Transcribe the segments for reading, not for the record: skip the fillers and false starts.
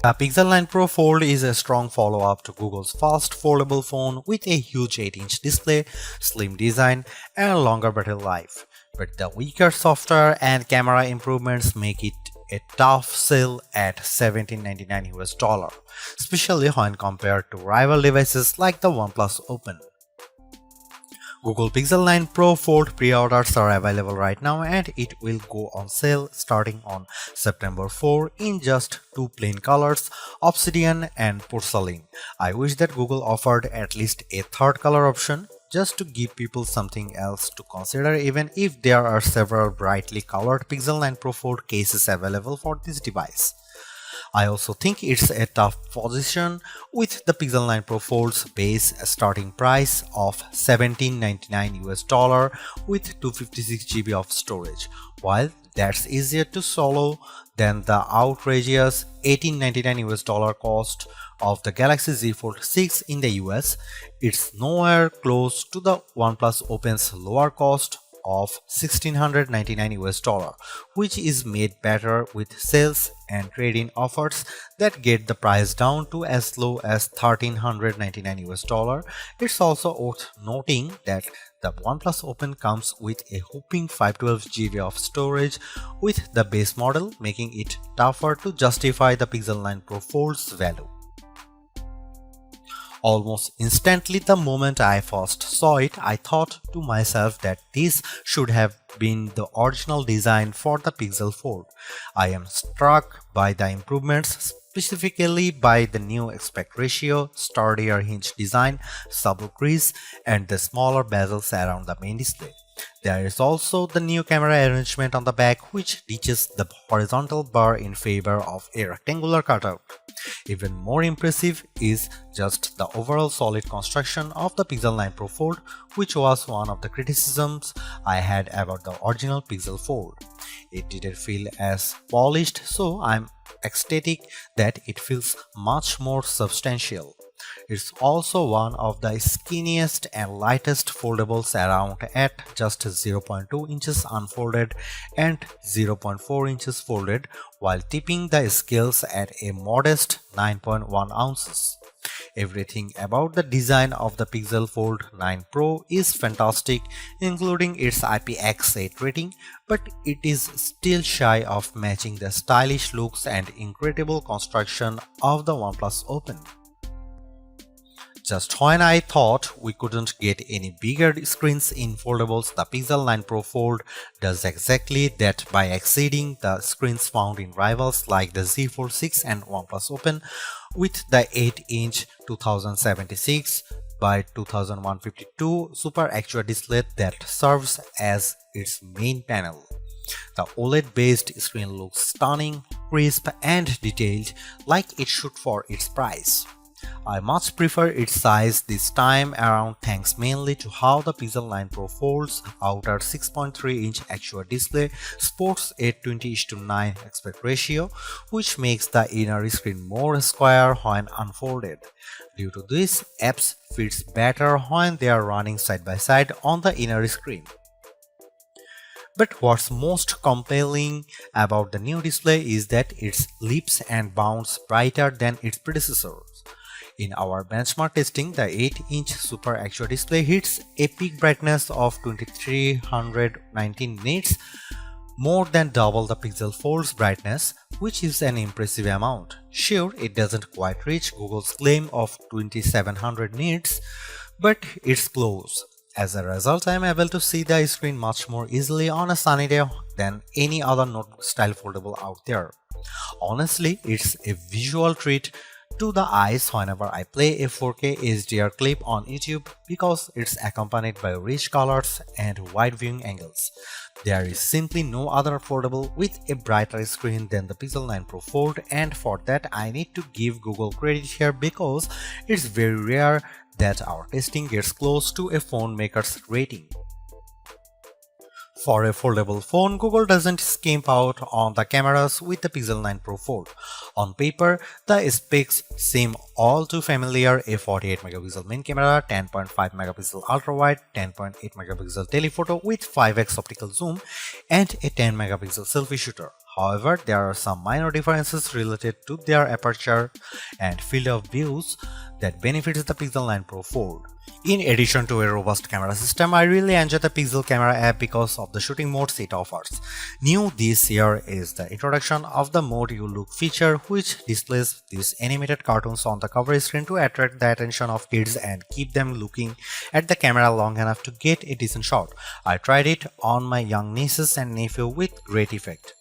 The Pixel 9 Pro Fold is a strong follow-up to Google's fast foldable phone with a huge 8-inch display, slim design, and longer battery life. But the weaker software and camera improvements make it a tough sell at $1799, especially when compared to rival devices like the OnePlus Open. Google Pixel 9 Pro Fold pre-orders are available right now, and it will go on sale starting on September 4 in just two plain colors, Obsidian and Porcelain. I wish that Google offered at least a third color option just to give people something else to consider, even if there are several brightly colored Pixel 9 Pro Fold cases available for this device. I also think it's a tough position with the Pixel 9 Pro Fold's base starting price of $1799 with 256GB of storage. While that's easier to swallow than the outrageous $1899 cost of the Galaxy Z Fold 6 in the US, it's nowhere close to the OnePlus Open's lower cost of $1,699, which is made better with sales and trade-in offers that get the price down to as low as $1,399. It's also worth noting that the OnePlus Open comes with a whopping 512GB of storage with the base model, making it tougher to justify the Pixel 9 Pro Fold's value. Almost instantly the moment I first saw it, I thought to myself that this should have been the original design for the Pixel Fold. I am struck by the improvements, specifically by the new aspect ratio, sturdier hinge design, subtle crease, and the smaller bezels around the main display. There is also the new camera arrangement on the back, which ditches the horizontal bar in favor of a rectangular cutout. Even more impressive is just the overall solid construction of the Pixel 9 Pro Fold, which was one of the criticisms I had about the original Pixel Fold. It didn't feel as polished, so I'm ecstatic that it feels much more substantial. It's also one of the skinniest and lightest foldables around at just 0.2 inches unfolded and 0.4 inches folded, while tipping the scales at a modest 9.1 ounces. Everything about the design of the Pixel Fold 9 Pro is fantastic, including its IPX8 rating, but it is still shy of matching the stylish looks and incredible construction of the OnePlus Open. Just when I thought we couldn't get any bigger screens in foldables, the Pixel 9 Pro Fold does exactly that by exceeding the screens found in rivals like the Z Fold 6 and OnePlus Open with the 8-inch 2076 by 2152 Super AQUA display that serves as its main panel. The OLED-based screen looks stunning, crisp, and detailed, like it should for its price. I much prefer its size this time around thanks mainly to how the Pixel 9 Pro Fold's outer 6.3-inch AQUA display sports a 20:9 aspect ratio, which makes the inner screen more square when unfolded. Due to this, apps fits better when they are running side by side on the inner screen. But what's most compelling about the new display is that it leaps and bounds brighter than its predecessors. In our benchmark testing, the 8-inch Super AQUA display hits a peak brightness of 2319 nits, more than double the Pixel Fold's brightness, which is an impressive amount. Sure, it doesn't quite reach Google's claim of 2700 nits, but it's close. As a result, I am able to see the screen much more easily on a sunny day than any other notebook-style foldable out there. Honestly, it's a visual treat to the eyes whenever I play a 4K HDR clip on YouTube because it's accompanied by rich colors and wide viewing angles. There is simply no other foldable with a brighter screen than the Pixel 9 Pro Fold, and for that I need to give Google credit here because it's very rare that our testing gets close to a phone maker's rating. For a foldable phone, Google doesn't skimp out on the cameras with the Pixel 9 Pro Fold. On paper, the specs seem all too familiar: a 48MP main camera, 10.5MP ultra-wide, 10.8MP telephoto with 5x optical zoom, and a 10MP selfie shooter. However, there are some minor differences related to their aperture and field of views that benefits the Pixel 9 Pro Fold. In addition to a robust camera system, I really enjoy the Pixel Camera app because of the shooting modes it offers. New this year is the introduction of the Mode You Look feature, which displays these animated cartoons on the cover screen to attract the attention of kids and keep them looking at the camera long enough to get a decent shot. I tried it on my young nieces and nephew with great effect.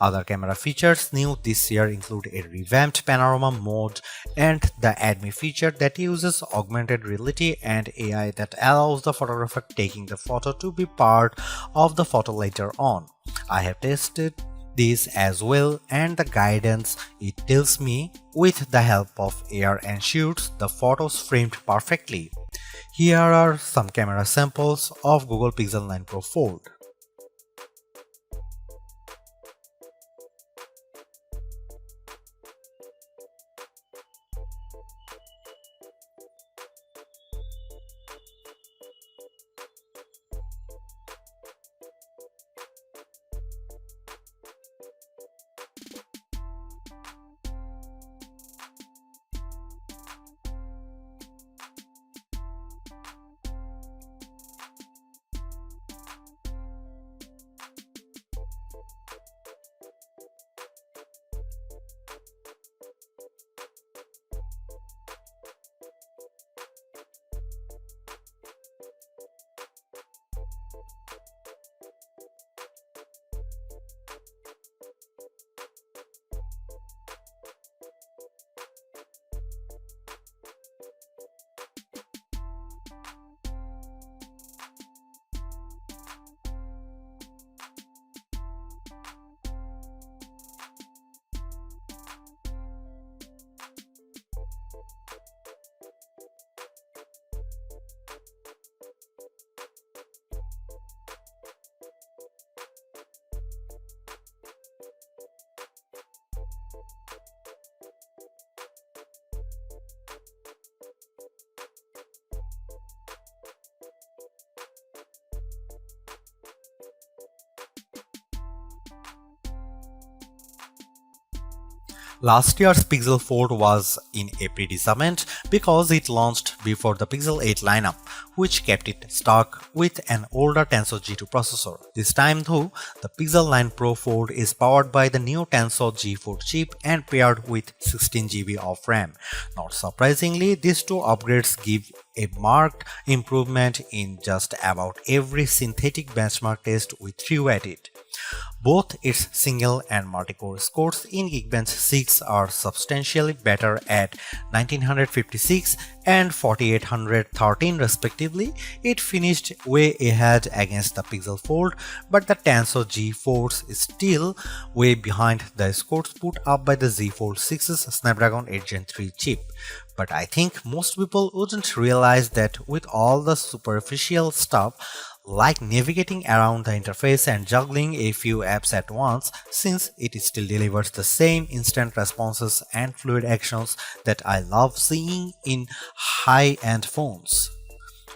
Other camera features new this year include a revamped panorama mode and the Add Me feature that uses augmented reality and AI that allows the photographer taking the photo to be part of the photo later on. I have tested this as well, and the guidance it tells me with the help of AR ensures the photos framed perfectly. Here are some camera samples of Google Pixel 9 Pro Fold. Last year's Pixel Fold was in a predicament because it launched before the Pixel 8 lineup, which kept it stuck with an older Tensor G2 processor. This time though, the Pixel 9 Pro Fold is powered by the new Tensor G4 chip and paired with 16GB of RAM. Not surprisingly, these two upgrades give a marked improvement in just about every synthetic benchmark test we threw at it. Both its single and multi-core scores in Geekbench 6 are substantially better at 1956 and 4813 respectively. It finished way ahead against the Pixel Fold, but the Tensor G4 is still way behind the scores put up by the Z Fold 6's Snapdragon 8 Gen 3 chip. But I think most people wouldn't realize that with all the superficial stuff like navigating around the interface and juggling a few apps at once, since it still delivers the same instant responses and fluid actions that I love seeing in high-end phones.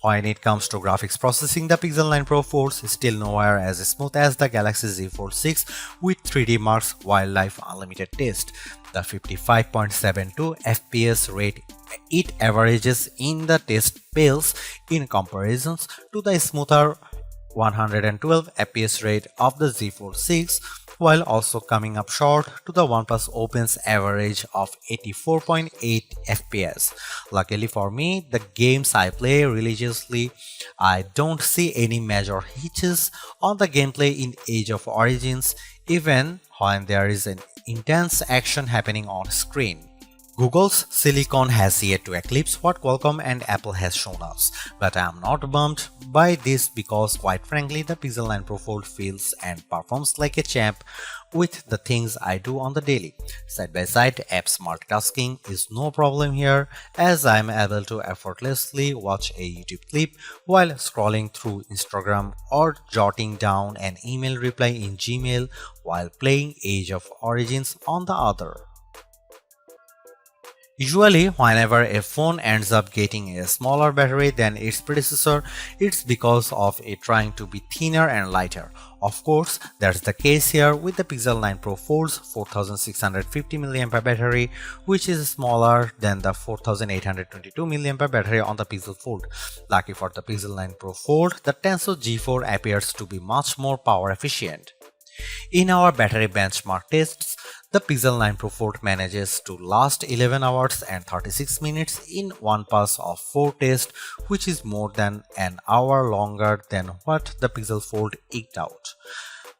When it comes to graphics processing, the Pixel 9 Pro Fold is still nowhere as smooth as the Galaxy Z Fold 6 with 3D Mark's Wildlife Unlimited test. The 55.72 FPS rate it averages in the test pales in comparisons to the smoother 112 FPS rate of the Z Fold 6, while also coming up short to the OnePlus Open's average of 84.8 FPS. Luckily for me, the games I play religiously, I don't see any major hitches on the gameplay in Age of Origins, even when there is an intense action happening on screen. Google's Silicon has yet to eclipse what Qualcomm and Apple has shown us, but I am not bummed by this because quite frankly the Pixel 9 Pro Fold feels and performs like a champ with the things I do on the daily. Side by side apps multitasking is no problem here, as I am able to effortlessly watch a YouTube clip while scrolling through Instagram or jotting down an email reply in Gmail while playing Age of Origins on the other. Usually, whenever a phone ends up getting a smaller battery than its predecessor, it's because of it trying to be thinner and lighter. Of course, that's the case here with the Pixel 9 Pro Fold's 4650 mAh battery, which is smaller than the 4822 mAh battery on the Pixel Fold. Lucky for the Pixel 9 Pro Fold, the Tensor G4 appears to be much more power efficient. In our battery benchmark tests, the Pixel 9 Pro Fold manages to last 11 hours and 36 minutes in one pass of 4 tests, which is more than an hour longer than what the Pixel Fold eked out.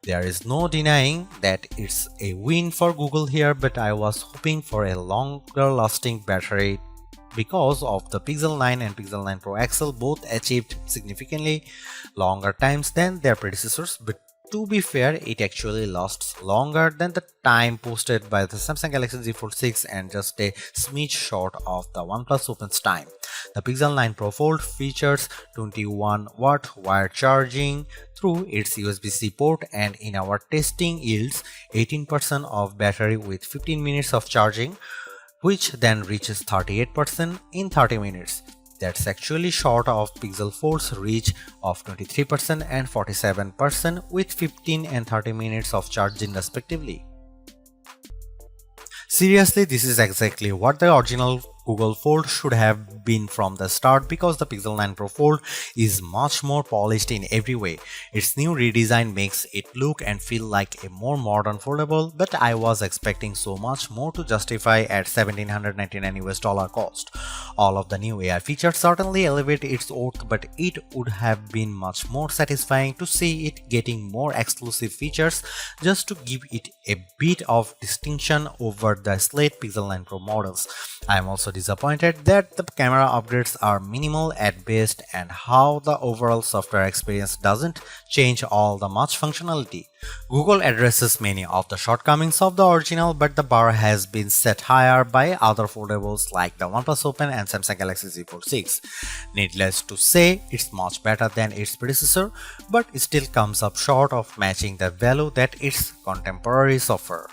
There is no denying that it's a win for Google here, but I was hoping for a longer lasting battery because of the Pixel 9 and Pixel 9 Pro XL both achieved significantly longer times than their predecessors, but to be fair, it actually lasts longer than the time posted by the Samsung Galaxy Z Fold 6 and just a smidge short of the OnePlus Open's time. The Pixel 9 Pro Fold features 21-watt wired charging through its USB-C port, and in our testing yields 18% of battery with 15 minutes of charging, which then reaches 38% in 30 minutes. That's actually short of Pixel Fold's reach of 23% and 47% with 15 and 30 minutes of charging respectively. Seriously, this is exactly what the original Google Fold should have been from the start, because the Pixel 9 Pro Fold is much more polished in every way. Its new redesign makes it look and feel like a more modern foldable, but I was expecting so much more to justify at $1,799 cost. All of the new AI features certainly elevate its worth, but it would have been much more satisfying to see it getting more exclusive features just to give it a bit of distinction over the slate Pixel 9 Pro models. I am also disappointed that the camera upgrades are minimal at best and how the overall software experience doesn't change all the much functionality. Google addresses many of the shortcomings of the original, but the bar has been set higher by other foldables like the OnePlus Open and Samsung Galaxy Z Fold 6. Needless to say, it's much better than its predecessor, but it still comes up short of matching the value that its contemporaries offer.